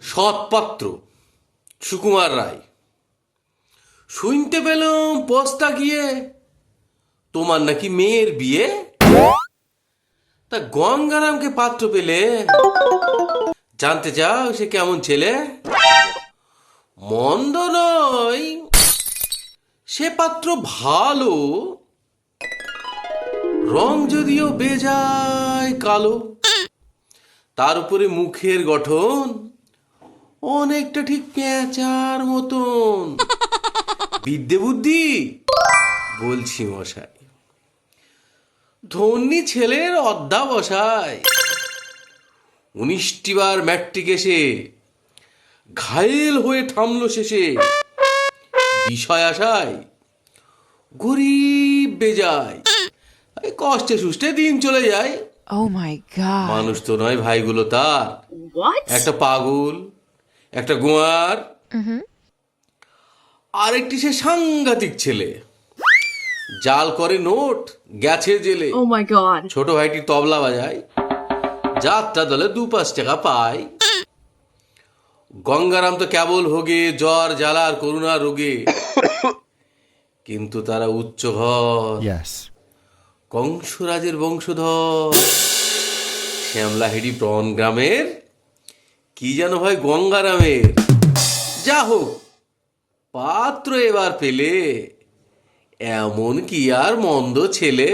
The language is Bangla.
সৎপাত্র সুকুমার রায়। শুনতে পেলাম পোস্তা গিয়ে তোমার নাকি মেয়ের বিয়ে। তা গঙ্গারামকে পাত্র পেলে, জানতে চাও সে কেমন ছেলে? মন্দ নয়, সে পাত্র ভালো, রং যদিও বেজায় কালো, তার উপরে মুখের গঠন অনেকটা ঠিক পেঁচার মতন। বিদ্যে বুদ্ধি বলছি মশাই, ধন্যী ছেলের অধ্যাবসায়। 19টি বার ম্যাট্রিক এসে ঘায়েল হয়ে থামলো শেষে। বিষয় আশায় গরিব বেজায়, কষ্টে সুষ্টে দিন চলে যায়। Oh my god. মানুষ তো নয় ভাইগুলো তার। What? একটা পাগল, একটা গোয়ার, আর একটি সে সাংঘাতিক ছেলে। জাল করে নোট, গেছে জেলে। Oh my god. ছোট ভাইটি তবলা বাজায়, যাত্রা দলে 2-5 টাকা পায়। গঙ্গারাম তো কেবল হোগে জ্বর জ্বালার করুণা রোগে, কিন্তু তারা উচ্চ ঘর, Yes. কংসরাজের বংশধর। শ্যামলাহেড়ি ব্রন গ্রামের কি যেন হয় গঙ্গারামের। যা হোক, পাত্র এবার পেলে, এমন কি আর মন্দ ছেলে।